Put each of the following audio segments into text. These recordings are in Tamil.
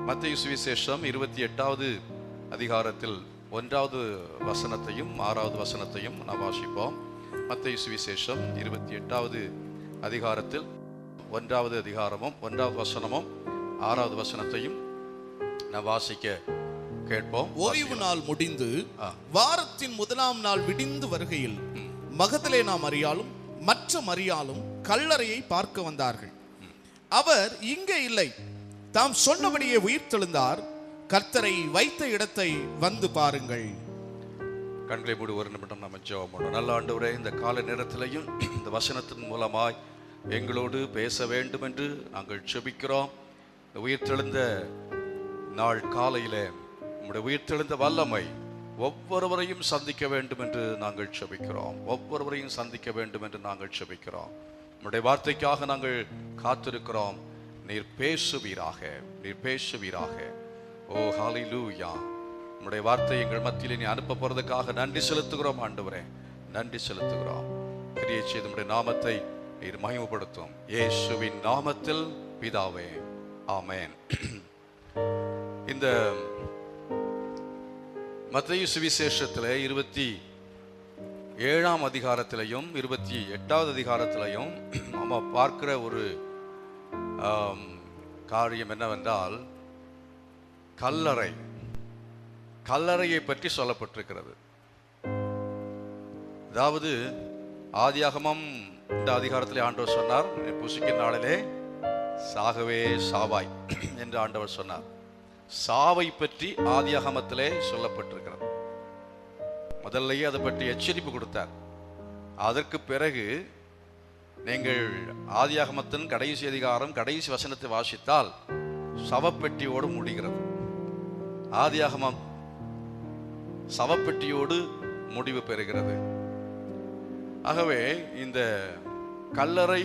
மத்தேயு சுவிசேஷம் 28வது அதிகாரத்தில் 1வது வசனத்தையும் 6வது வசனத்தையும் நாம் வாசிப்போம். மத்தேயு சுவிசேஷம் 28வது அதிகாரத்தில் 1வது அதிகாரமும் 1வது வசனமும் 6வது வசனத்தையும் நாம் வாசிக்க கேட்போம். ஓய்வு நாள் முடிந்து வாரத்தின் முதலாம் நாள் விடிந்து வருகையில் மகதலேனா மரியாளும் மற்ற மரியாளும் கல்லறையை பார்க்க வந்தார்கள். அவர் இங்கே இல்லை, தாம் சொன்னபடியே உயிர்த்தெழுந்தார், கர்த்தரை வைத்த இடத்தை வந்து பாருங்கள். கண்களை மூடி ஒரு நிமிடம் நம்ம ஜெபம் பண்ணுவோம். நல்ல ஆண்டவரே, இந்த கால நேரத்திலையும் இந்த வசனத்தின் மூலமாய் எங்களோடு பேச வேண்டும் என்று நாங்கள் ஜெபிக்கிறோம். உயிர்த்தெழுந்த நாள் காலையிலே உம்முடைய உயிர்த்தெழுந்த வல்லமை ஒவ்வொருவரையும் சந்திக்க வேண்டும் என்று நாங்கள் ஜெபிக்கிறோம். ஒவ்வொருவரையும் சந்திக்க வேண்டும் என்று நாங்கள் ஜெபிக்கிறோம். உம்முடைய வார்த்தைக்காக நாங்கள் காத்திருக்கிறோம். நீர் பேசுவீராக, நீர் பேசுவீராக. ஓ ஹல்லேலூயா. உம்முடைய வார்த்தை எங்கள் மத்தியிலே நீ அனுப்ப போறதுக்காக நன்றி செலுத்துகிறோம் ஆண்டவரே, நன்றி செலுத்துகிறோம். கிரியை செய்து உம்முடைய நாமத்தை நீர் மகிமைப்படுத்தும். இயேசுவின் நாமத்தில் பிதாவே, ஆமென். இந்த மத்தேயு சுவிசேஷத்தில் 27ஆம் அதிகாரத்திலையும் 28வது அதிகாரத்திலையும் நம்ம பார்க்கிற ஒரு காரியம் என்னவென்றால், கல்லறையை பற்றி சொல்லப்பட்டிருக்கிறது. அதாவது ஆதியாகமம் இந்த அதிகாரத்திலே ஆண்டவர் சொன்னார், புசிக்கும் நாளிலே சாகவே சாவாய் என்று ஆண்டவர் சொன்னார். சாவை பற்றி ஆதியாகமத்திலே சொல்லப்பட்டிருக்கிறது. முதல்லையே அதை பற்றி எச்சரிப்பு கொடுத்தார். அதற்கு பிறகு நீங்கள் ஆதியாகமத்தின் கடைசி அதிகாரம் கடைசி வசனத்தை வாசித்தால் சவப்பெட்டியோடு முடிகிறது. ஆதியாகமம் சவப்பெட்டியோடு முடிவு பெறுகிறது. ஆகவே இந்த கல்லறை,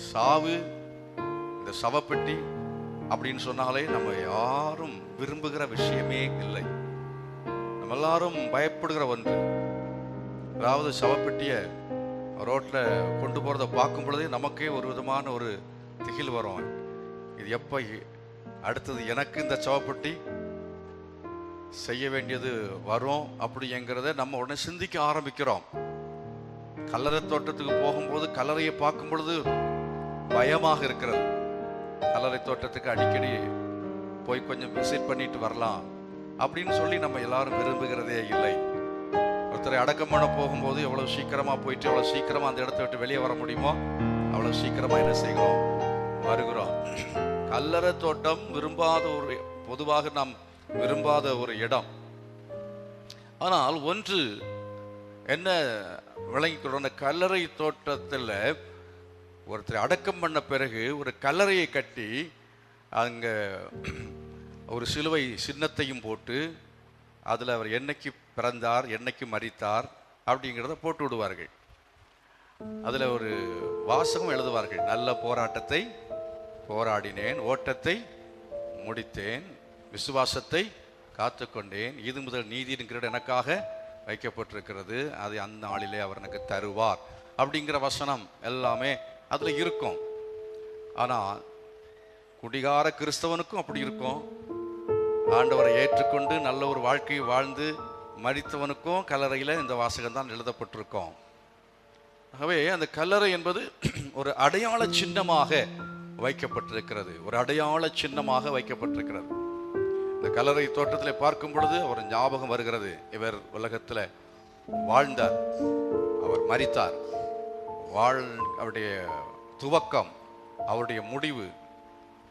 சாவு, இந்த சவப்பெட்டி அப்படின்னு சொன்னாலே நம்ம யாரும் விரும்புகிற விஷயமே இல்லை. நம்ம எல்லாரும் பயப்படுகிற ஒன்று. அதாவது சவப்பெட்டியை ரோட்டில் கொண்டு போகிறத பார்க்கும் பொழுதே நமக்கே ஒரு விதமான ஒரு திகில் வரும். இது எப்போ அடுத்தது எனக்கு இந்த சவப்பெட்டி செய்ய வேண்டியது வரும் அப்படிங்கிறத நம்ம உடனே சிந்திக்க ஆரம்பிக்கிறோம். கல்லறை தோட்டத்துக்கு போகும்போது கல்லறையை பார்க்கும் பொழுது பயமாக இருக்கிறது. கல்லறை தோட்டத்துக்கு அடிக்கடி போய் கொஞ்சம் விசிட் பண்ணிட்டு வரலாம் அப்படின்னு சொல்லி நம்ம எல்லாரும் விரும்புகிறதே இல்லை. ஒருத்தரை அடக்கம் பண்ண போகும்போது எவ்வளவு சீக்கிரமா போயிட்டு எவ்வளவு சீக்கிரமா அந்த இடத்தை விட்டு வெளியே வர முடியுமோ அவ்வளவு சீக்கிரமா என்ன செய்கிறோம், வருகிறோம். கல்லறை தோட்டம் விரும்பாத ஒரு, பொதுவாக நாம் விரும்பாத ஒரு இடம். ஆனால் ஒன்று என்ன விளங்கிக்கிறோம், அந்த கல்லறை தோட்டத்தில் ஒருத்தர் அடக்கம் பண்ண பிறகு ஒரு கல்லறையை கட்டி அங்க ஒரு சிலுவை சின்னத்தையும் போட்டு அதில் அவர் என்னைக்கு பிறந்தார், என்னைக்கு மரித்தார் அப்படிங்கிறத போட்டு விடுவார்கள். அதில் ஒரு வாசகம் எழுதுவார்கள், நல்ல போராட்டத்தை போராடினேன், ஓட்டத்தை முடித்தேன், விசுவாசத்தை காத்துக்கொண்டேன், இது முதல் நீதியின் கிரீடம் எனக்காக வைக்கப்பட்டிருக்கிறது, அது அந்த நாளிலே அவர் எனக்கு தருவார் அப்படிங்கிற வசனம் எல்லாமே அதில் இருக்கும். ஆனால் குடிகார கிறிஸ்தவனுக்கும் அப்படி இருக்கும். ஆண்டவரை ஏற்றுக்கொண்டு நல்ல ஒரு வாழ்க்கையை வாழ்ந்து மரித்தவனுக்கும் கல்லறையில் இந்த வாசகம் தான் எழுதப்பட்டிருக்கும். ஆகவே அந்த கல்லறை என்பது ஒரு அடையாள சின்னமாக வைக்கப்பட்டிருக்கிறது, ஒரு அடையாள சின்னமாக வைக்கப்பட்டிருக்கிறது. இந்த கல்லறை தோட்டத்தில் பார்க்கும் பொழுது அவர் ஞாபகம் வருகிறது. இவர் உலகத்தில் வாழ்ந்தார், அவர் மரித்தார், அவருடைய துவக்கம், அவருடைய முடிவு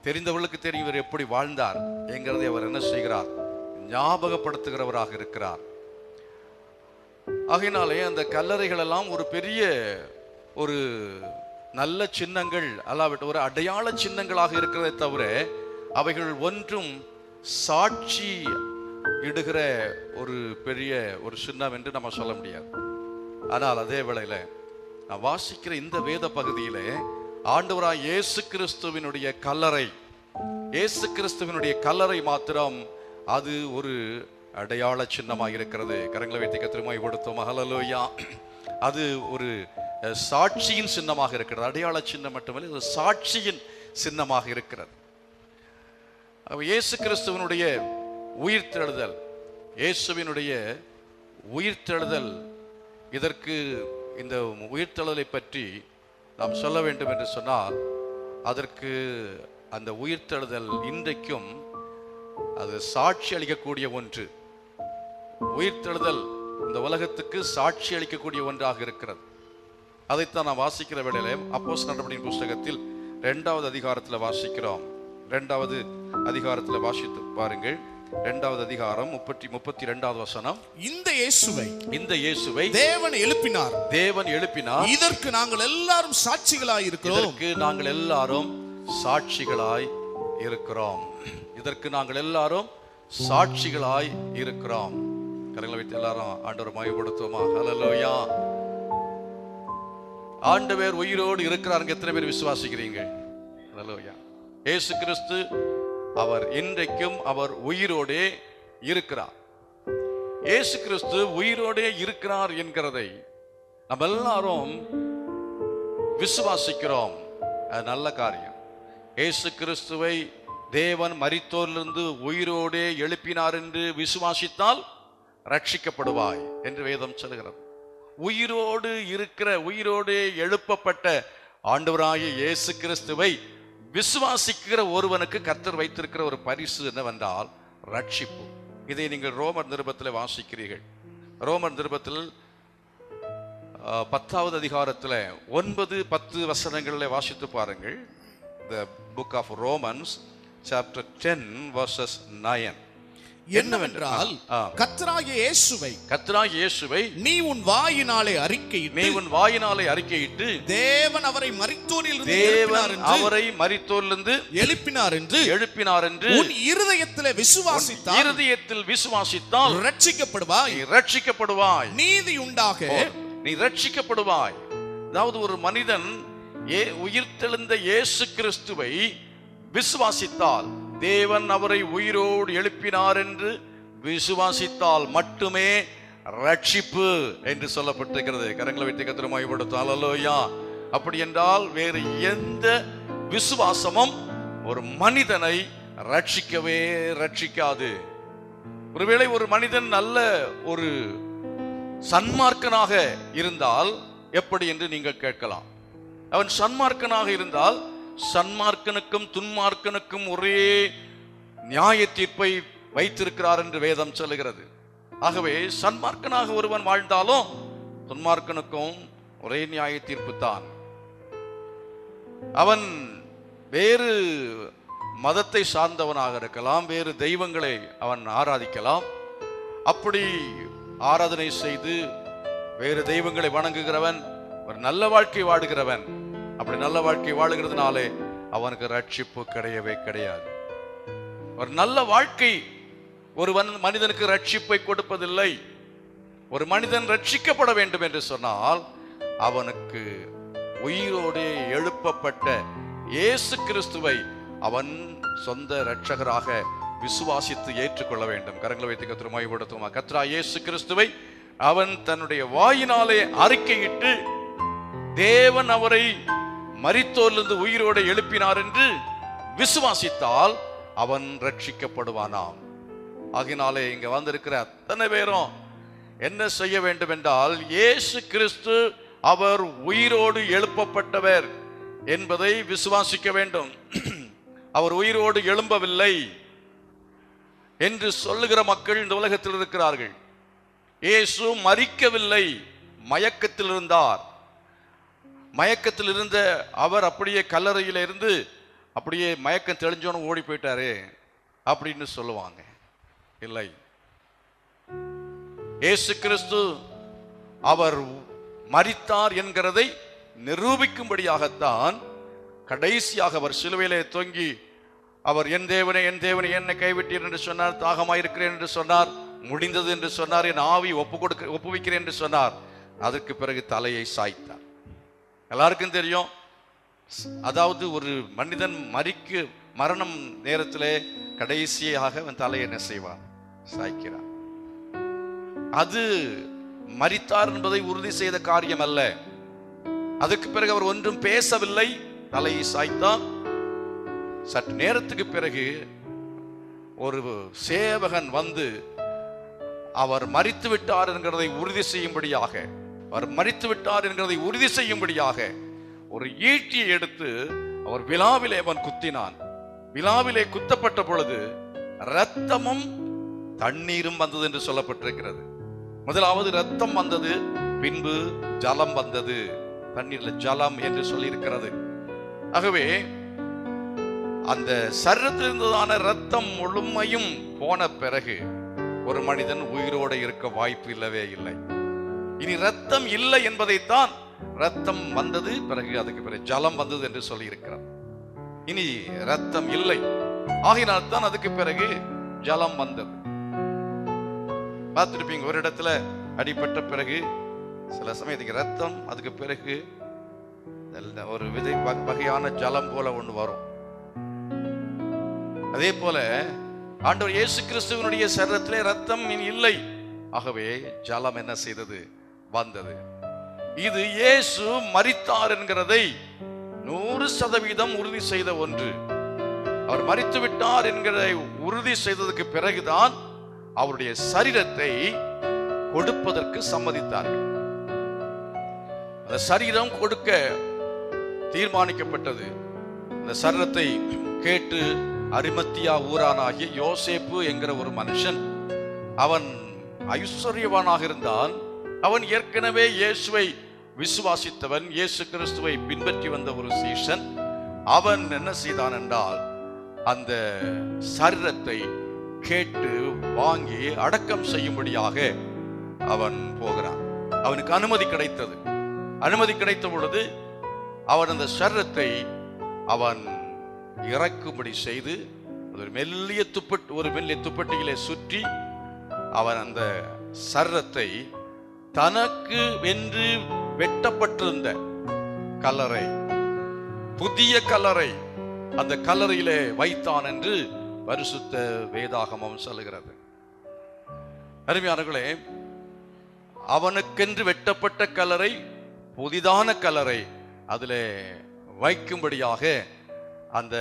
தெரிந்தவர்களுக்கு தெரியும். இவர் எப்படி வாழ்ந்தார் என்கிறதை அவர் என்ன செய்கிறார், ஞாபகப்படுத்துகிறவராக இருக்கிறார். ஆகையினாலே அந்த கல்லறைகள் எல்லாம் ஒரு பெரிய ஒரு நல்ல சின்னங்கள் அல்லாவிட்டு ஒரு அடையாள சின்னங்களாக இருக்கிறதை தவிர அவைகள் ஒன்றும் சாட்சி இடுகிற ஒரு பெரிய ஒரு சின்னம் என்று நம்ம சொல்ல முடியாது. ஆனால் அதே வேளையில நான் வாசிக்கிற இந்த வேத பகுதியிலே ஆண்டவராய் இயேசு கிறிஸ்துவினுடைய கல்லறை, இயேசு கிறிஸ்துவினுடைய கல்லறை மாத்திரம் அது ஒரு அடையாள சின்னமாக இருக்கிறது. கரங்களை வைத்து கத்திரமாய் கொடுத்தோம், ஹல்லேலூயா. அது ஒரு சாட்சியின் சின்னமாக இருக்கிறது. அடையாள சின்னம் மட்டுமல்ல, இது சாட்சியின் சின்னமாக இருக்கிறது. இயேசு கிறிஸ்துவனுடைய உயிர்த்தெழுதல், இயேசுவினுடைய உயிர்த்தெழுதல், இதற்கு இந்த உயிர்த்தெழுதலை பற்றி நாம் சொல்ல வேண்டும் என்று சொன்னால், அதற்கு அந்த உயிர்த்தெழுதல் இன்றைக்கும் அது சாட்சி அளிக்கக்கூடிய ஒன்று. உயிர்த்தெழுதல் இந்த உலகத்துக்கு சாட்சி அளிக்கக்கூடிய ஒன்றாக இருக்கிறது. அதைத்தான் நான் வாசிக்கிற வேளையிலே அப்போஸ்தலர் நடபடியின் புஸ்தகத்தில் 2வது அதிகாரத்தில் வாசிக்கிறோம். 2வது அதிகாரத்தில் வாசித்து பாருங்கள். 2வது அதிகாரம் 32வது வசனம். இந்த இயேசுவை தேவன் எழுப்பினார். இதற்கு நாங்கள் எல்லாரும் சாட்சிகளாய் இருக்கிறோம். கரங்களை வைத்து எல்லாரும் ஆண்டவரை மகிமைப்படுத்துவோமா? ஹல்லேலூயா. ஆண்டவர் உயிரோடு இருக்கிறார். எத்தனை பேர் விசுவாசிக்கிறீங்க? ஹல்லேலூயா. இயேசு கிறிஸ்து அவர் இன்றைக்கும் அவர் உயிரோடே இருக்கிறார். இயேசு கிறிஸ்து உயிரோடே இருக்கிறார் என்கிறதை நம்ம எல்லாரும் விசுவாசிக்கிறோம். அது நல்ல காரியம். இயேசு கிறிஸ்துவை தேவன் மரித்தோரிலிருந்து உயிரோடே எழுப்பினார் என்று விசுவாசித்தால் ரட்சிக்கப்படுவாய் என்று வேதம் சொல்கிறது. உயிரோடு எழுப்பப்பட்ட ஆண்டவராகிய இயேசு கிறிஸ்துவை விசுவாசிக்கிற ஒருவனுக்கு கர்த்தர் வைத்திருக்கிற ஒரு பரிசு என்னவென்றால் ரட்சிப்பு. இதை நீங்கள் ரோமர் நிருபத்தில் வாசிக்கிறீர்கள். ரோமர் நிருபத்தில் 10வது அதிகாரத்தில் 9-10 வசனங்களில் வாசித்து பாருங்கள். The book of Romans chapter 10 verses 9. என்னவென்றால் கர்த்தராகிய இயேசுவை நீ உன் வாயினாலே அறிக்கையிட்டு தேவன் அவரை மரித்தோரிலிருந்து எழுப்பினார் என்று உன் இருதயத்தில் விசுவாசித்தால் ரட்சிக்கப்படுவாய். நீதி உண்டாக நீ ரட்சிக்கப்படுவாய். அதாவது ஒரு மனிதன் உயிர்த்தெழுந்த இயேசு கிறிஸ்துவை விசுவாசித்தால், தேவன் அவரை உயிரோடு எழுப்பினார் என்று விசுவாசித்தால் மட்டுமே ரட்சிப்பு என்று சொல்லப்பட்டிருக்கிறது. கரங்களை வைத்து கர்த்தரை மகிமைப்படுத்தும். ஹல்லேலூயா. அப்படி என்றால் வேறு எந்த விசுவாசமும் ஒரு மனிதனை ரட்சிக்காது. ஒருவேளை ஒரு மனிதன் நல்ல ஒரு சன்மார்க்கனாக இருந்தால் எப்படி என்று நீங்கள் கேட்கலாம். அவன் சன்மார்க்கனாக இருந்தால் சன்மார்க்கனுக்கும் துன்மார்க்கனுக்கும் ஒரே நியாய தீர்ப்பை வைத்திருக்கிறார் என்று வேதம் சொல்லுகிறது. ஆகவே சன்மார்க்கனாக ஒருவன் வாழ்ந்தாலும் துன்மார்க்கனுக்கும் ஒரே நியாய தீர்ப்பு தான். அவன் வேறு மதத்தை சார்ந்தவனாக இருக்கலாம், வேறு தெய்வங்களை அவன் ஆராதிக்கலாம். அப்படி ஆராதனை செய்து வேறு தெய்வங்களை வணங்குகிறவன் ஒரு நல்ல வாழ்க்கை வாடுகிறவன். அப்படி நல்ல வாழ்க்கை வாழுகிறதுனாலே அவனுக்கு ரட்சிப்பு கிடையாது. ஒரு நல்ல வாழ்க்கை ஒரு மனிதனுக்கு ரட்சிப்பை கொடுப்பதில்லை. ஒரு மனிதன் ரட்சிக்கப்பட வேண்டும் என்று சொன்னால் அவனுக்கு உயிரோடு எழுப்பப்பட்ட இயேசு கிறிஸ்துவை அவன் சொந்த இரட்சகராக விசுவாசித்து ஏற்றுக்கொள்ள வேண்டும். கரங்களை வைத்து கர்த்தரை மகிமைப்படுத்துவோமா? கர்த்தராகிய இயேசு கிறிஸ்துவை அவன் தன்னுடைய வாயினாலே அறிக்கையிட்டு தேவன் அவரை மரித்தோரிலிருந்து உயிரோடு எழுப்பினார் என்று விசுவாசித்தால் அவன் ரட்சிக்கப்படுவானாம். ஆகினாலே இங்க வந்திருக்கிற அத்தனை பேரும் என்ன செய்ய வேண்டும் என்றால், இயேசு கிறிஸ்து அவர் உயிரோடு எழுப்பப்பட்டவர் என்பதை விசுவாசிக்க வேண்டும். அவர் உயிரோடு எழும்பவில்லை என்று சொல்லுகிற மக்கள் இந்த உலகத்தில் இருக்கிறார்கள். இயேசு மரிக்கவில்லை, மயக்கத்தில் இருந்தார். மயக்கத்தில் இருந்த அவர் அப்படியே கல்லறையில இருந்து அப்படியே மயக்கம் தெளிஞ்சோன்னு ஓடி போயிட்டாரு அப்படின்னு சொல்லுவாங்க. இல்லை, இயேசு கிறிஸ்து அவர் மரித்தார் என்கிறதை நிரூபிக்கும்படியாகத்தான் கடைசியாக அவர் சிலுவையிலே தொங்கி அவர் என் தேவனே என்னை கைவிட்டீர் என்று சொன்னார், தாகமாயிருக்கிறேன் என்று சொன்னார், முடிந்தது என்று சொன்னார், என் ஆவி ஒப்புவிக்கிறேன் என்று சொன்னார். அதற்கு பிறகு தலையை சாய்த்தார். எல்லாருக்கும் தெரியும், அதாவது ஒரு மனிதன் மரணம் நேரத்திலே கடைசியாக அவன் தலையை என்ன செய்வான்? சாய்க்கிறான். அது மரித்தார் என்பதை உறுதி செய்த காரியம் அல்ல. அதுக்கு பிறகு அவர் ஒன்றும் பேசவில்லை, தலையை சாய்த்தான். சற்று நேரத்துக்கு பிறகு ஒரு சேவகன் வந்து அவர் மரித்து விட்டார் என்கிறதை உறுதி செய்யும்படியாக, அவர் மரித்து விட்டார் என்கிறதை உறுதி செய்யும்படியாக ஒரு ஈட்டியை எடுத்து அவர் விலாவிலே அவன் குத்தினான். விலாவிலே குத்தப்பட்ட பொழுது இரத்தமும் தண்ணீரும் வந்தது என்று சொல்லப்பட்டிருக்கிறது. முதலாவது இரத்தம் வந்தது, பின்பு ஜலம் வந்தது. தண்ணீர்ல ஜலம் என்று சொல்லி இருக்கிறது. ஆகவே அந்த சரீரத்தில் இருந்ததான இரத்தம் முழுமையும் போன பிறகு ஒரு மனிதன் உயிரோடு இருக்க வாய்ப்பு இல்லவே இல்லை. இனி இரத்தம் இல்லை என்பதைத்தான் இரத்தம் வந்தது, பிறகு அதுக்கு பிறகு ஜலம் வந்தது என்று சொல்லி இருக்கிறார். இனி இரத்தம் இல்லை, ஆகினால் தான் அதுக்கு பிறகு ஜலம் வந்தது. பார்த்திருப்பீங்க, ஒரு இடத்துல அடிபட்ட பிறகு சில சமயத்துக்கு ரத்தம், அதுக்கு பிறகு ஒரு விதை வகையான ஜலம் போல ஒன்று வரும். அதே போல ஆண்டவர் இயேசு கிறிஸ்துவனுடைய சரீரத்திலே ரத்தம் இல்லை, ஆகவே ஜலம் என்ன செய்தது? வந்தது. இது இயேசு மரித்தார் என்கிறதை 100% உறுதி செய்த ஒன்று. அவர் மரித்து விட்டார் என்கிறதை உறுதி செய்ததற்கு பிறகுதான் அவருடைய சரீரத்தை கொடுப்பதற்கு சம்மதித்தார்கள். அந்த சரீரம் கொடுக்க தீர்மானிக்கப்பட்டது. அந்த சரீரத்தை கேட்டு அரிமத்தியா ஊரானாகிய யோசேப்பு என்கிற ஒரு மனுஷன், அவன் ஐஸ்வர்யவானாக இருந்தான். அவன் ஏற்கனவே இயேசுவை விசுவாசித்தவன், இயேசு கிறிஸ்துவை பின்பற்றி வந்த ஒரு சீஷன். அவன் என்ன செய்தான் என்றால், அந்த சரீரத்தை கேட்டு வாங்கி அடக்கம் செய்யும்படியாக அவன் போகிறான். அவனுக்கு அனுமதி கிடைத்தது. அனுமதி கிடைத்த பொழுது அவன் அந்த சரீரத்தை அவன் இறக்கும்படி செய்து ஒரு மெல்லிய துப்பட்டியிலே சுற்றி அவன் அந்த சரீரத்தை தனக்கு வென்று வெட்டப்பட்டிருந்த கல்லறை, புதிய கல்லறை, அந்த கல்லறையிலே வைத்தான் என்று பரிசுத்த வேதாகமம் சொல்லுகிறது. அருமையானவர்களே, அவனுக்கென்று வெட்டப்பட்ட கல்லறை, புதிதான கல்லறை, அதிலே வைக்கும்படியாக அந்த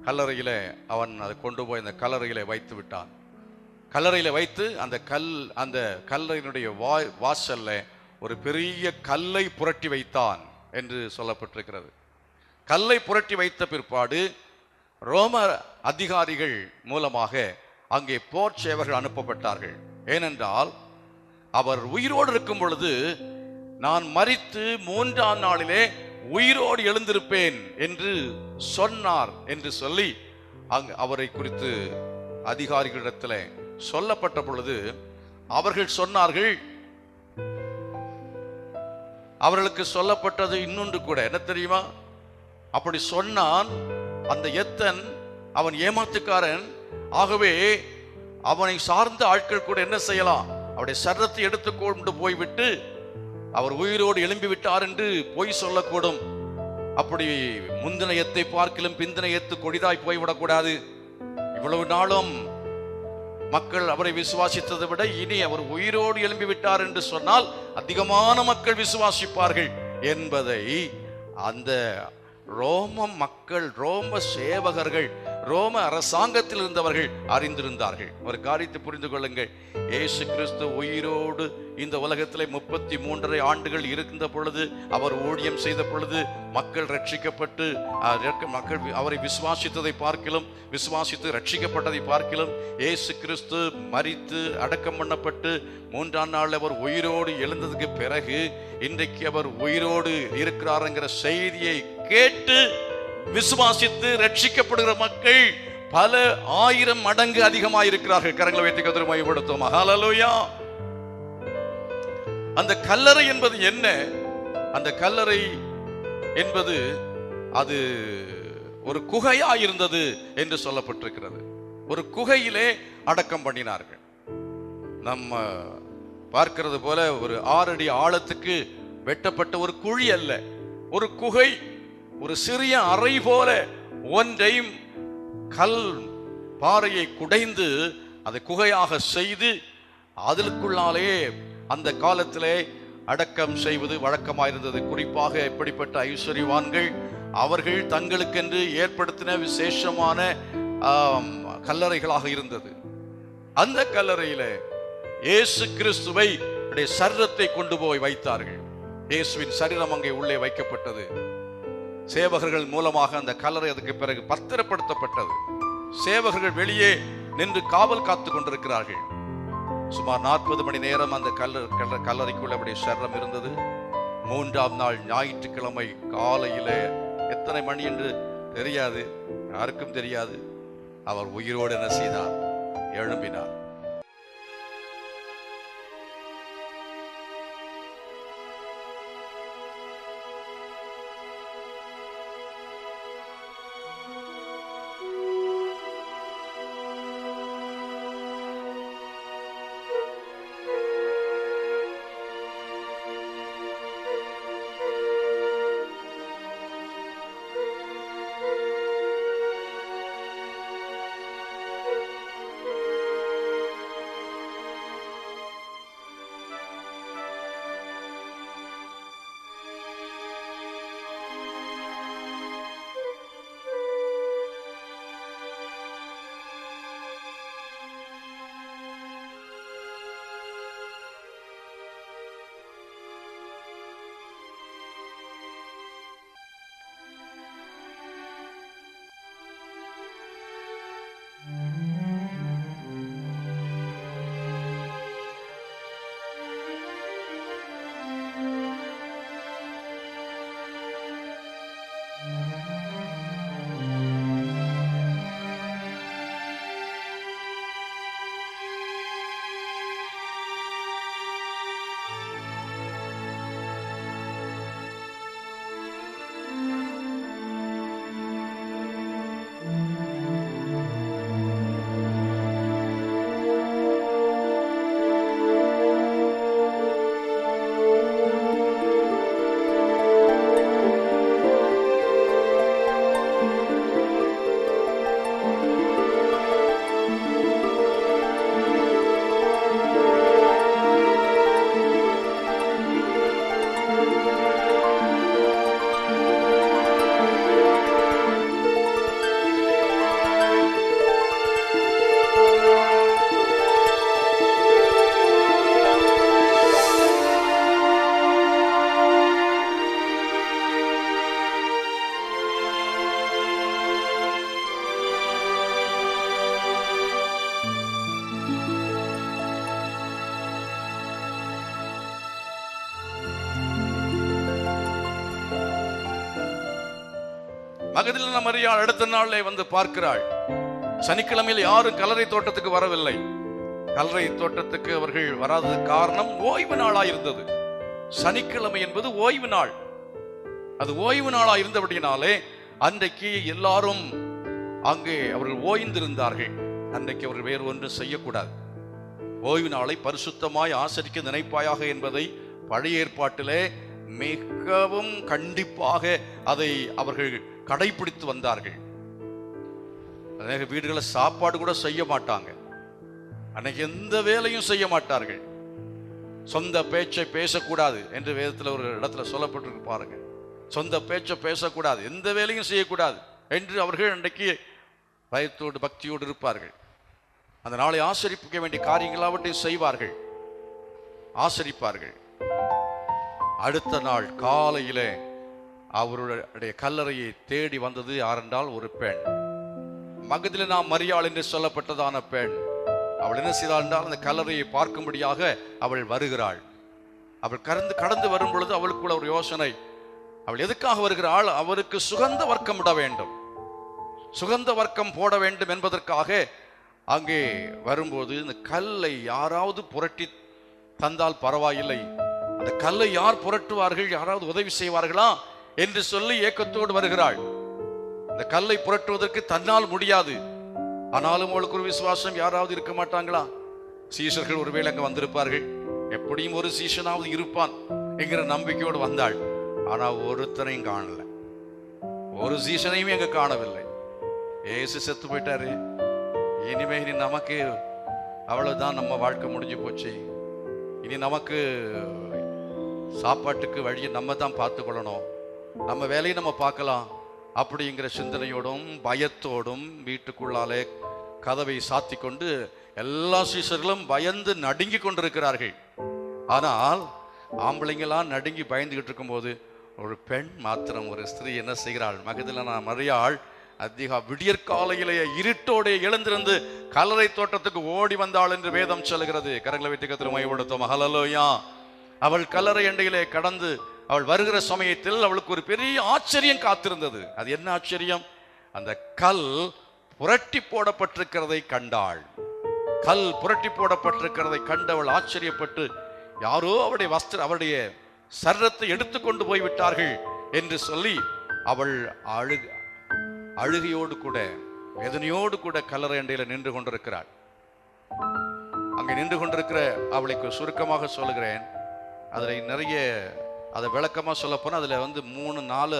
கல்லறையிலே அவன் அதை கொண்டு போய் அந்த கல்லறையிலே வைத்து விட்டான். கல்லறையில வைத்து அந்த கல்லறையினுடைய வாசல்ல ஒரு பெரிய கல்லை புரட்டி வைத்தான் என்று சொல்லப்பட்டிருக்கிறது. கல்லை புரட்டி வைத்த பிற்பாடு ரோம அதிகாரிகள் மூலமாக அங்கே போர் சேவகர்கள் அனுப்பப்பட்டார்கள். ஏனென்றால் அவர் உயிரோடு இருக்கும் பொழுது, நான் மரித்து 3ஆம் நாளிலே உயிரோடு எழுந்திருப்பேன் என்று சொன்னார் என்று சொல்லி அவரை குறித்து அதிகாரிகளிடத்தில் சொல்லப்பட்ட பொழுது அவர்கள் சொன்னார்கள், அவர்களுக்கு சொல்லப்பட்டது இன்னொன்று கூட என்ன தெரியுமா? அப்படி சொன்னான் அந்த எத்தன், அவன் ஏமாத்துக்காரன். ஆகவே அவனை சார்ந்த ஆட்கள் கூட என்ன செய்யலாம்? அவருடைய சரீரத்தை எடுத்துக்கொண்டு போய்விட்டு அவர் உயிரோடு எழும்பி விட்டார் என்று பொய் சொல்லக்கூடும். அப்படி முந்தின எத்தை பார்க்கிலும் பிந்தின எத்து கொடிதாய் போய்விடக்கூடாது. இவ்வளவு நாளும் மக்கள் அவரை விசுவாசித்ததை விட இனி அவர் உயிரோடு எழும்பி விட்டார் என்று சொன்னால் அதிகமான மக்கள் விசுவாசிப்பார்கள் என்பதை அந்த ரோம மக்கள், ரோம சேவகர்கள், ரோம அரசாங்கத்தில் இருந்தவர்கள் அறிந்திருந்தார்கள். ஒரு காரியத்தை புரிந்து கொள்ளுங்கள். இயேசு கிறிஸ்து உயிரோடு இந்த உலகத்திலே 33 ஆண்டுகள் இருந்த பொழுது, அவர் ஊழியம் செய்த பொழுது, மக்கள் ரட்சிக்கப்பட்டு மக்கள் அவரை விசுவாசித்ததை பார்க்கிலும், விசுவாசித்து ரட்சிக்கப்பட்டதை பார்க்கிலும், இயேசு கிறிஸ்து மரித்து அடக்கம் பண்ணப்பட்டு 3ஆம் நாள் அவர் உயிரோடு எழுந்ததுக்கு பிறகு இன்றைக்கு அவர் உயிரோடு இருக்கிறார்ங்கிற செய்தியை கேட்டு விசுவாசித்து ரட்சிக்கப்படுகிற மக்கள் பல 1000 மடங்கு அதிகமாக இருக்கிறார்கள். கரங்களை வைத்து கர்த்தரை மகிமைப்படுத்துவோம். ஹல்லேலூயா. அந்த கல்லறை என்பது என்ன? அந்த கல்லறை என்பது அது ஒரு குகையா இருந்தது என்று சொல்லப்பட்டிருக்கிறது. ஒரு குகையிலே அடக்கம் பண்ணினார்கள். நம்ம பார்க்கிறது போல ஒரு 6 அடி ஆழத்துக்கு வெட்டப்பட்ட ஒரு குழி அல்ல, ஒரு குகை, ஒரு சிறிய அறை போல ஒன்றையும் கல் பாறையை குடைந்து அதை குகையாக செய்து அதற்குள்ளாலே அந்த காலத்திலே அடக்கம் செய்வது வழக்கமாயிருந்தது. குறிப்பாக எப்படிப்பட்ட ஐஸ்வர்யவான்கள், அவர்கள் தங்களுக்கென்று ஏற்படுத்தின விசேஷமான கல்லறைகளாக இருந்தது. அந்த கல்லறையில இயேசு கிறிஸ்துவை சரீரத்தை கொண்டு போய் வைத்தார்கள். இயேசுவின் சரீரம் அங்கே உள்ளே வைக்கப்பட்டது. சேவகர்கள் மூலமாக அந்த கல்லறை அதுக்கு பிறகு பத்திரப்படுத்தப்பட்டது. சேவகர்கள் வெளியே நின்று காவல் காத்துக் கொண்டிருக்கிறார்கள். சுமார் 40 மணி நேரம் அந்த கல்லறைக்குள்ள அப்படி சரீரம் இருந்தது. 3ஆம் நாள் ஞாயிற்றுக்கிழமை காலையில எத்தனை மணி என்று தெரியாது, யாருக்கும் தெரியாது, அவர் உயிரோடு என்ன செய்தார்? எழும்பினார். மகதலேனா மரியாள் அடுத்த நாளே வந்து பார்க்கிறாள். சனிக்கிழமையில் யாரும் கல்லறை தோட்டத்துக்கு வரவில்லை. கல்லறை தோட்டத்துக்கு அவர்கள் வராதது காரணம் ஓய்வு நாளாயிருந்தது. சனிக்கிழமை என்பது ஓய்வு நாள். அது ஓய்வு நாளா இருந்தபடினாலே அன்றைக்கு எல்லாரும் அங்கே அவர்கள் ஓய்ந்திருந்தார்கள். அன்றைக்கு அவர்கள் வேறு ஒன்றும் செய்யக்கூடாது. ஓய்வு நாளை பரிசுத்தமாய் ஆசரிக்க நினைப்பாயாக என்பதை பழைய ஏற்பாட்டிலே மிகவும் கண்டிப்பாக அதை அவர்கள் கடைபிடித்து வந்தார்கள். அநேக வீடுகளில் சாப்பாடு கூட செய்ய மாட்டாங்க. அன்னைக்கு எந்த வேலையும் செய்ய மாட்டார்கள். சொந்த பேச்சை பேசக்கூடாது என்று வேதத்தில் ஒரு இடத்துல சொல்லப்பட்டிருக்கு பாருங்க. சொந்த பேச்சை பேசக்கூடாது, எந்த வேலையும் செய்யக்கூடாது என்று அவர்கள் அன்றைக்கு பயத்தோடு பக்தியோடு இருப்பார்கள். அந்த நாளை ஆசரிப்பிக்க வேண்டிய காரியங்களாவற்றையும் செய்வார்கள், ஆசரிப்பார்கள். அடுத்த நாள் காலையிலே அவருடைய கல்லறையை தேடி வந்தது யாரென்றால் ஒரு பெண், மகதலேனா மரியாள் என்று சொல்லப்பட்டதான பெண். அவள் என்ன செய்தாள் என்றால் அந்த கல்லறையை பார்க்கும்படியாக அவள் வருகிறாள். அவள் கடந்து வரும் பொழுது அவளுக்குள்ள ஒரு யோசனை. அவள் எதுக்காக வருகிறாள்? அவருக்கு சுகந்த வர்க்கம் இட வேண்டும், சுகந்த வர்க்கம் போட வேண்டும் என்பதற்காக அங்கே வரும்போது இந்த கல்லை யாராவது புரட்டி தந்தால் பரவாயில்லை, அந்த கல்லை யார் புரட்டுவார்கள், யாராவது உதவி செய்வார்களா என்று சொல்லி ஏக்கத்தோடு வருகிறாள். இந்த கல்லை புரட்டுவதற்கு தன்னால் முடியாது. ஆனாலும் அவளுக்கு ஒரு விசுவாசம், யாராவது இருக்க மாட்டாங்களா, சீஷர்கள் ஒருவேளை அங்க வந்திருப்பார்கள், எப்படியும் ஒரு சீஷனாவது இருப்பான் என்கிற நம்பிக்கையோடு வந்தாள். ஆனா ஒருத்தரையும் காணல, ஒரு சீஷனையும் எங்க காணவில்லை. ஏசு செத்து போயிட்டாரு, இனிமே இனி நமக்கு அவ்வளவுதான், நம்ம வாழ்க்கை முடிஞ்சு போச்சு, இனி நமக்கு சாப்பாட்டுக்கு வழியை நம்ம தான் பார்த்து கொள்ளணும், நம்ம வேலையை நம்ம பார்க்கலாம் அப்படிங்கிற சிந்தனையோடும் பயத்தோடும் வீட்டுக்குள்ளாலே கதவை சாத்தி கொண்டு எல்லா சீஷர்களும் பயந்து நடுங்கி கொண்டிருக்கிறார்கள். ஆனால் ஆம்பளைங்கெல்லாம் நடுங்கி பயந்துகிட்டு இருக்கும்போது ஒரு பெண் மாத்திரம், ஒரு ஸ்திரீ என்ன செய்கிறாள்? மகதலேனா மரியாள் விடியற்காலையிலேயே இருட்டோടെ எழுந்திருந்து கல்லறை தோட்டத்துக்கு ஓடி வந்தாள் என்று வேதம் சொல்கிறது. கரங்களை வைத்து கர்த்தரை மகிமைப்படுத்துவோம். ஹல்லேலூயா. அவள் கல்லறை எண்டையிலே கடந்து அவள் வருகிற சமயத்தில் அவளுக்கு ஒரு பெரிய ஆச்சரியம் காத்திருந்தது. அது என்ன ஆச்சரியம்? அந்த கல் புரட்டி போடப்பட்டிருக்கிறதை கண்டாள். கல் புரட்டி போடப்பட்டிருக்கிறதை கண்டு அவள் ஆச்சரியப்பட்டு, யாரோ அவருடைய சரீரத்தை எடுத்துக்கொண்டு போய்விட்டார்கள் என்று சொல்லி அவள் அழுகையோடு கூட வேதனையோடு கூட கல்லறை அண்டையில நின்று கொண்டிருக்கிறாள். அங்கே நின்று கொண்டிருக்கிற அவளுக்கு சுருக்கமாக சொல்லுகிறேன். அதில் நிறைய அதை விளக்கமாக சொல்ல போனால் அதில் 3-4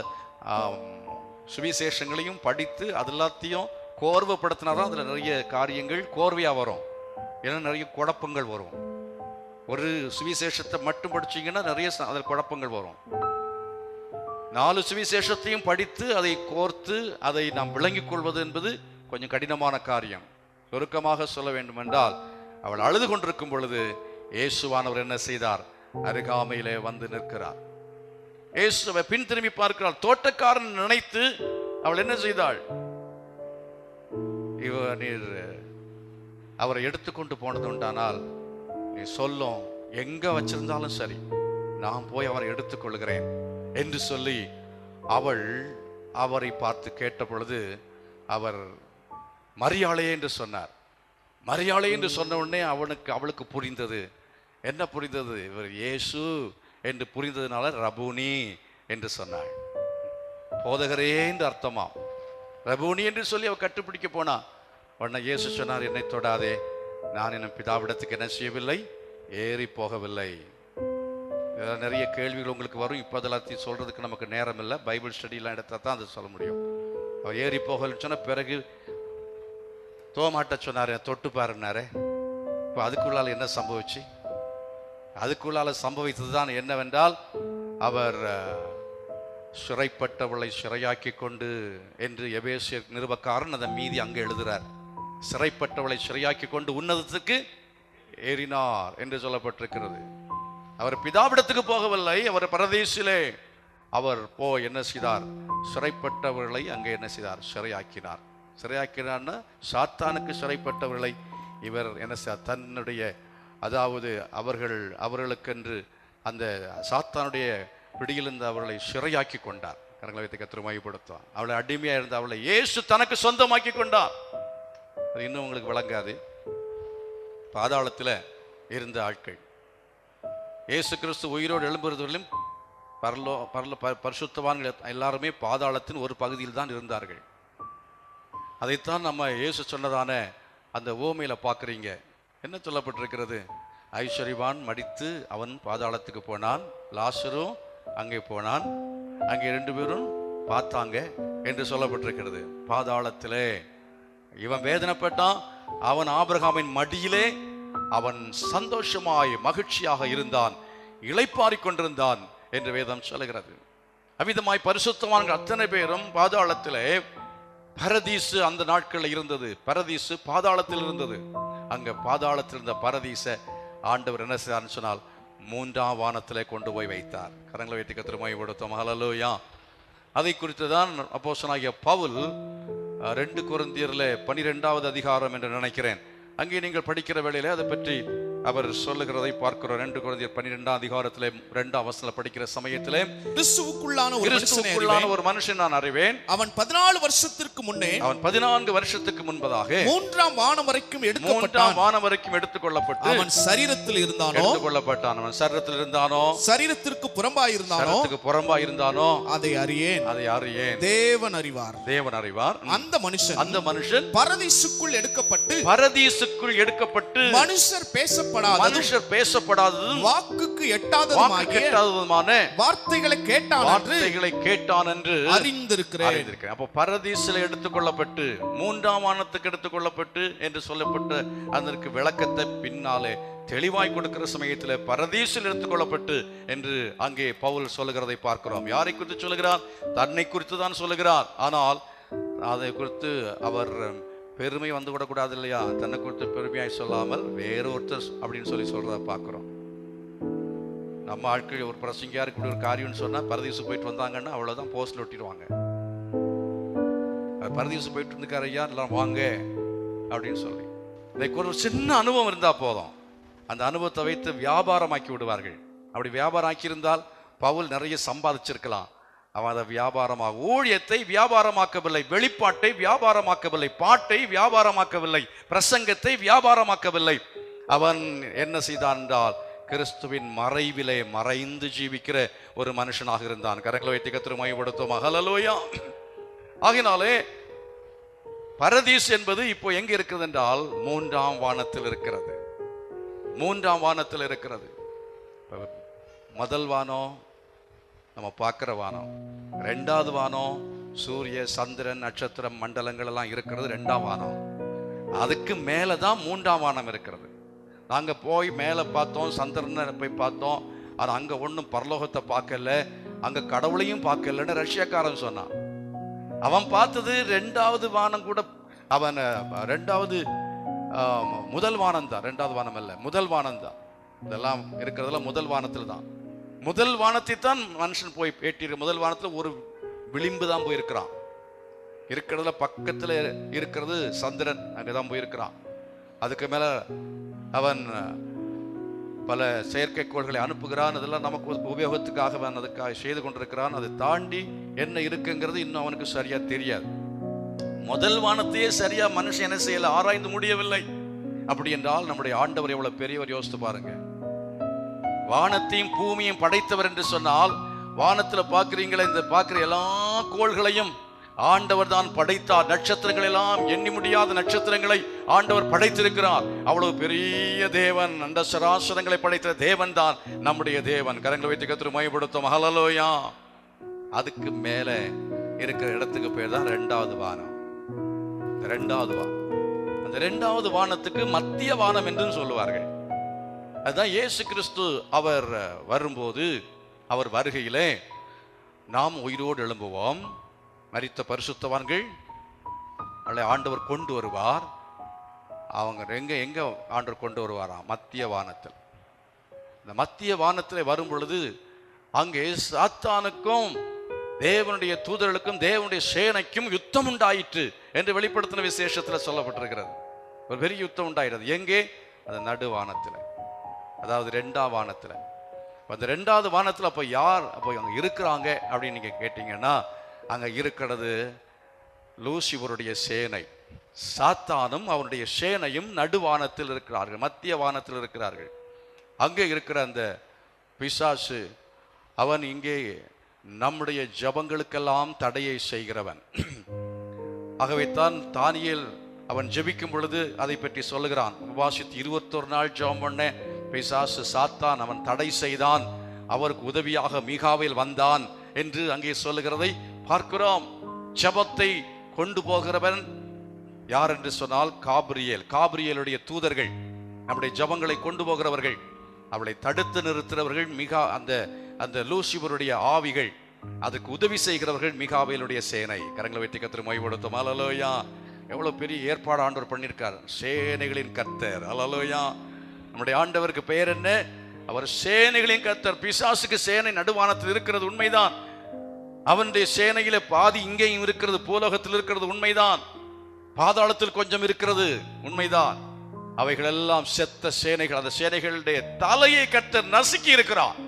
சுவிசேஷங்களையும் படித்து அது எல்லாத்தையும் கோர்வைப்படுத்தினாதான் அதில் நிறைய காரியங்கள் கோர்வையாக வரும். ஏன்னா நிறைய குழப்பங்கள் வரும். ஒரு சுவிசேஷத்தை மட்டும் படிச்சீங்கன்னா நிறைய அதில் குழப்பங்கள் வரும். 4 சுவிசேஷத்தையும் படித்து அதை கோர்த்து அதை நாம் விளங்கிக் கொள்வது என்பது கொஞ்சம் கடினமான காரியம். சுருக்கமாக சொல்ல வேண்டும் என்றால், அவள் அழுது கொண்டிருக்கும் பொழுது இயேசுவானவர் என்ன செய்தார்? அருகாமையிலே வந்து நிற்கிறார். இயேசுவை பின் திரும்பி பார்க்கிறாள். தோட்டக்காரன் நினைத்து அவள் என்ன செய்தாள்? நீர் அவரை எடுத்துக்கொண்டு போனது உண்டானால் நீ சொல்லும், எங்க வச்சிருந்தாலும் சரி, நான் போய் அவரை எடுத்துக்கொள்கிறேன் என்று சொல்லி அவள் அவரை பார்த்து கேட்ட பொழுது அவர் மரியாளே என்று சொன்னார். மரியாளே என்று சொன்ன உடனே அவளுக்கு புரிந்தது. என்ன புரிந்தது? இவர் இயேசு என்று புரிந்ததுனால ரபூனி என்று சொன்னாள். போதகரே என்று அர்த்தமாம். ரபூனி என்று சொல்லி அவள் கட்டுப்பிடிக்க போனா. உடனே இயேசு சொன்னார், என்னை தொடாதே, நான் என் பிதாவிடத்துக்கு என்ன செய்யவில்லை? ஏறி போகவில்லை. நிறைய கேள்விகள் உங்களுக்கு வரும். இப்போ அதெல்லாத்தையும் சொல்றதுக்கு நமக்கு நேரம் இல்லை. பைபிள் ஸ்டடியெல்லாம் எடுத்தா தான் அதை சொல்ல முடியும். அவர் ஏறி போகலன்னு சொன்ன பிறகு தோமாட்ட சொன்னார், தொட்டு பாருன்னாரு. இப்போ அதுக்குள்ளால என்ன சம்பவிச்சு? அதுக்குள்ளால சம்பவித்தது தான் என்னவென்றால், அவர் சிறைப்பட்டவளை சிறையாக்கி கொண்டு என்று எபேசியர் நிருபக்காரன் அதை மீதி அங்கே எழுதுறார். சிறைப்பட்டவளை சிறையாக்கி கொண்டு உன்னதத்துக்கு ஏறினார் என்று சொல்லப்பட்டிருக்கிறது. அவர் பிதாவிடத்துக்கு போகவில்லை, அவர் பரதீசிலே அவர் என்ன செய்தார்? சிறைப்பட்டவர்களை அங்கே என்ன செய்தார்? சிறையாக்கினார். சிறையாக்கினார்னா சாத்தானுக்கு சிறைப்பட்டவர்களை இவர் என்ன செய்தார்? தன்னுடைய, அதாவது அவர்களுக்கென்று அந்த சாத்தானுடைய பிடியிலிருந்து அவர்களை சிறையாக்கி கொண்டார். கரங்களை வைத்து கர்த்தரை மகிமைப்படுத்துவார். அவளை அடிமையா இருந்த அவளை இயேசு தனக்கு சொந்தமாக்கி கொண்டார். அது இன்னும் உங்களுக்கு விளங்காது. பாதாளத்தில் இருந்த ஆட்கள் இயேசு கிறிஸ்து உயிரோடு எழும்புறதுவரையிலும் பரிசுத்தவான்கள் எல்லாருமே பாதாளத்தின் ஒரு பகுதியில் தான் இருந்தார்கள். அதைத்தான் நம்ம இயேசு சொன்னதான அந்த ஓமையில பார்க்குறீங்க. என்ன சொல்லப்பட்டிருக்கிறது? ஐஸ்வர்யவான் மடித்து அவன் பாதாளத்துக்கு போனான், லாசரும் அங்கே போனான், அங்கே 2 பேரும் பார்த்தாங்க என்று சொல்லப்பட்டிருக்கிறது. பாதாளத்திலே இவன் வேதனைப்பட்டான், அவன் ஆபிரகாமின் மடியிலே அவன் சந்தோஷமாய் மகிழ்ச்சியாக இருந்தான், இளைப்பாறிக் கொண்டிருந்தான் என்று வேதம் சொல்லுகிறது. அவ்விதமாய் பரிசுத்தவான்கள் அத்தனை பேரும் பாதாளத்திலே, பரதீசு அந்த நாட்களில் இருந்தது. பரதீசு பாதாளத்தில் இருந்தது. அங்க பாதாளத்தில் இருந்த பரதீச ஆண்டவர் என்ன செய்தார்னு சொன்னால் 3ஆம் வானத்திலே கொண்டு போய் வைத்தார். கரங்களை வைத்து கர்த்தரை மகிமைப்படுத்துவோம். ஹல்லேலூயா. அதை குறித்து தான் அப்போஸ்தலனாகிய பவுல் 2 கொரிந்தியர்ல 12வது அதிகாரம் என்று நினைக்கிறேன், அங்கே நீங்கள் படிக்கிற வேளையிலே அதை பற்றி அவர் சொல்லுகிறதை பார்க்கிறோம். 2 கொரிந்தியர் 12ஆம் அதிகாரத்திலே 2ஆம் வசனத்தில் படிக்கிற சமயத்திலே, கிறிஸ்துவுக்குள்ளான ஒரு மனுஷன் நான் அறிவேன், அவன் 14 வருஷத்திற்கு முன்னே, அவன் 14 வருஷத்துக்கு முன்பதாக 3ஆம் வானம் வரைக்கும் எடுத்துக்கொள்ளப்பட்டு அவன் சரீரத்தில் இருந்தானோ, எடுத்துக்கொள்ளப்பட்டான். அவன் சரீரத்தில் இருந்தானோ, சரீரத்திற்கு புறம்பாய் இருந்தானோ, அதை அறியேன், தேவன் அறிவார். அந்த மனுஷன் பரதீசுக்குள் எடுக்கப்பட்டு மனுஷர் பேசப்படாதது வாக்குக்கு எட்டாததுமான வார்த்தைகளை கேட்டான் என்று அறிந்திருக்கிறேன். அப்போ பரதீசில் எடுத்துக்கொள்ளப்பட்டு 3ஆம் வானத்துக்கு எடுத்துக்கொள்ளப்பட்டு என்று சொல்லப்பட்ட அதற்கு விளக்கத்தை பின்னாலே தெளிவாய் கொடுக்கிற சமயத்தில் பரதீசில் எடுத்துக்கொள்ளப்பட்டு என்று அங்கே பவுல் சொல்லுகிறதை பார்க்கிறோம். யாரை குறித்து சொல்லுகிறார்? தன்னை குறித்து தான் சொல்லுகிறார். ஆனால் அதை குறித்து அவர் பெருமை வந்து விடக்கூடாது இல்லையா? தன்னை குறித்து பெருமையாய் சொல்லாமல் வேறொருத்தர் அப்படின்னு சொல்றத பார்க்கிறோம். நம்ம ஆட்கள் ஒரு பிரசங்கியாருக்கு இப்படி ஒரு காரியம்னு சொன்னா பரதீசு போயிட்டு வந்தாங்கன்னா அவ்வளவுதான் போஸ்ட்ல ஒட்டிடுவாங்க. பரதீசு போயிட்டு இருந்துக்காரு ஐயா எல்லாம் வாங்க அப்படின்னு சொல்லி. ஒரு சின்ன அனுபவம் இருந்தா போதும், அந்த அனுபவத்தை வைத்து வியாபாரமாக்கி விடுவார்கள். அப்படி வியாபாரம் ஆக்கியிருந்தால் பவுல் நிறைய சம்பாதிச்சிருக்கலாம். அவன் அதை வியாபாரமாக, ஊழியத்தை வியாபாரமாக்கவில்லை, வெளிப்பாட்டை வியாபாரமாக்கவில்லை, பாட்டை வியாபாரமாக்கவில்லை, பிரசங்கத்தை வியாபாரமாக்கவில்லை. அவன் என்ன செய்தான் என்றால் கிறிஸ்துவின் மறைவிலே மறைந்து ஜீவிக்கிற ஒரு மனுஷனாக இருந்தான். கரங்களை வைத்து கர்த்தரை மகிமைப்படுத்துவோம். ஹல்லேலூயா. ஆகினாலே பரதீஸ் என்பது இப்போ எங்க இருக்கிறது என்றால் மூன்றாம் வானத்தில் இருக்கிறது. மூன்றாம் வானத்தில் இருக்கிறது. முதல் வானம் நம்ம பார்க்கிற வானம், ரெண்டாவது வானம் சூரிய சந்திரன் நட்சத்திரம் மண்டலங்கள் எல்லாம் இருக்கிறது ரெண்டாம் வானம். அதுக்கு மேலதான் மூன்றாம் வானம் இருக்கிறது. நாங்க போய் மேல பார்த்தோம், சந்திரனை போய் பார்த்தோம், ஆனா அங்க ஒன்றும் பரலோகத்தை பார்க்கல, அங்க கடவுளையும் பார்க்கலன்னு ரஷ்யாக்காரன் சொன்னான். அவன் பார்த்தது ரெண்டாவது வானம் கூட, அவன் ரெண்டாவது முதல் வானம் தான், ரெண்டாவது வானம் அல்ல, முதல் வானம் தான். இதெல்லாம் இருக்கிறதுல முதல் வானத்தில் தான். முதல் வானத்தை தான் மனுஷன் போய் பேட்டி. முதல் வானத்தில் ஒரு விளிம்பு தான் போயிருக்கிறான். இருக்கிறதுல பக்கத்தில் இருக்கிறது சந்திரன், அங்கதான் போயிருக்கிறான். அதுக்கு மேல அவன் பல செயற்கைக்கோள்களை அனுப்புகிறான். அதெல்லாம் நமக்கு உபயோகத்துக்காக அவன் அதுக்காக செய்து கொண்டிருக்கிறான். அதை தாண்டி என்ன இருக்குங்கிறது இன்னும் அவனுக்கு சரியா தெரியாது. முதல் வானத்தையே சரியா மனுஷன் என்ன செய்யல, ஆராய்ந்து முடியவில்லை. அப்படி என்றால் நம்முடைய ஆண்டவர் எவ்வளவு பெரியவர் யோசித்து பாருங்க. வானத்தையும் பூமியையும் படைத்தவர் என்று சொன்னால், வானத்துல பார்க்கிறீங்களா, இந்த பார்க்கிற எல்லா கோள்களையும் ஆண்டவர் தான் படைத்தார். நட்சத்திரங்கள் எல்லாம் எண்ணி முடியாத நட்சத்திரங்களை ஆண்டவர் படைத்திருக்கிறார். அவ்வளவு பெரிய தேவன், அந்த சராசரங்களை படைத்த தேவன் தான் நம்முடைய தேவன். கரங்களை வைத்து கர்த்தரை மகிமைப்படுத்தும். ஹல்லேலூயா. அதுக்கு மேல இருக்கிற இடத்துக்கு பேர் தான் ரெண்டாவது வானம். ரெண்டாவது வானம், அந்த ரெண்டாவது வானத்துக்கு மத்திய வானம் என்று சொல்லுவார்கள். அதுதான் இயேசு கிறிஸ்து அவர் வரும்போது, அவர் வருகையிலே நாம் உயிரோடு எழும்புவோம். மரித்த பரிசுத்தவான்கள் அவளை ஆண்டவர் கொண்டு வருவார். அவங்க எங்க ஆண்டவர் கொண்டு வருவாராம்? மத்திய வானத்தில். இந்த மத்திய வானத்தில் வரும் பொழுது அங்கே சாத்தானுக்கும் தேவனுடைய தூதர்களுக்கும் தேவனுடைய சேனைக்கும் யுத்தம் உண்டாயிற்று என்று வெளிப்படுத்தின விசேஷத்தில் சொல்லப்பட்டிருக்கிறது. ஒரு பெரிய யுத்தம் உண்டாயிடுறது. எங்கே? அந்த நடுவானத்தில், அதாவது ரெண்டாம் வானத்தில். அந்த ரெண்டாவது வானத்தில் அப்போ யார் அப்போ அங்கே இருக்கிறாங்க அப்படின்னு நீங்க கேட்டீங்கன்னா, அங்க இருக்கிறது லூசிபருடைய சேனை. சாத்தானும் அவனுடைய சேனையும் நடுவானத்தில் இருக்கிறார்கள், மத்திய வானத்தில் இருக்கிறார்கள். அங்கே இருக்கிற அந்த பிசாசு, அவன் இங்கே நம்முடைய ஜபங்களுக்கெல்லாம் தடையை செய்கிறவன். ஆகவே தான் தானியேல் அவன் ஜெபிக்கும் பொழுது அதை பற்றி சொல்லுகிறான். உபவாசித்து 21 நாள் ஜெபம் பண்ண பிசாசு சாத்தான் அவன் தடை செய்தான், அவருக்கு உதவியாக மீகாவேல் வந்தான் என்று அங்கே சொல்லுகிறதை பார்க்கிறோம். ஜெபத்தை கொண்டு போகிறவன் யார் என்று சொன்னால் காபிரியேல். காபிரியேலுடைய தூதர்கள், நம்முடைய ஜெபங்களை கொண்டு போகிறவர்கள், அவளை தடுத்து நிறுத்துகிறவர்கள் அந்த லூசிபருடைய ஆவிகள், அதுக்கு உதவி செய்கிறவர்கள் மிகாவேலுடைய சேனை. கரங்களை வைத்து கர்த்தரை மகிமைப்படுத்தும். ஹல்லேலூயா. எவ்வளவு பெரிய ஏற்பாடு ஆண்டவர் பண்ணியிருக்கார். சேனைகளின் கர்த்தர். ஹல்லேலூயா. நம்முடைய ஆண்டவருக்கு பெயர் என்ன? அவர் சேனைகளின் கர்த்தர். பிசாசுக்கு சேனை நடுவானத்தில் இருக்கிறது உண்மைதான். அவனுடைய சேனையில பாதி இங்கேயும் இருக்கிறது, பூலோகத்தில் இருக்கிறது உண்மைதான். பாதாளத்தில் கொஞ்சம் இருக்கிறது உண்மைதான். அவைகள் எல்லாம் செத்த சேனைகள். அந்த சேனைகளுடைய தலையை கர்த்தர் நசுக்கி இருக்கிறார்.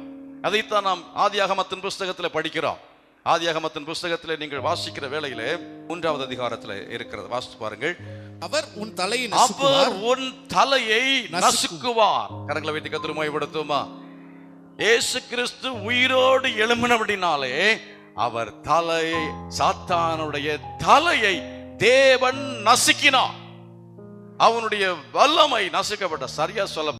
அதைத்தான் நாம் ஆதியாகமத்தின் புஸ்தகத்தில் படிக்கிறோம். ஆதியாகமத்தின் புஸ்தகத்தில் நீங்கள் வாசிக்கிற வேளையிலே 3வது அதிகாரத்தில் இருக்கிறது. வாசித்து பாருங்கள். அவர் உன் தலையை நசுக்குவார். கரங்களை வைத்து கர்த்தரை மகிமைப்படுத்துமா. இயேசு கிறிஸ்து உயிரோடு எழும்பினபடினாலே அவர் தலையை, சாத்தானுடைய தலையை தேவன் நசுக்கினார். அவனுடைய வல்லமை நசுக்கப்பட்ட, சரியா சொல்ல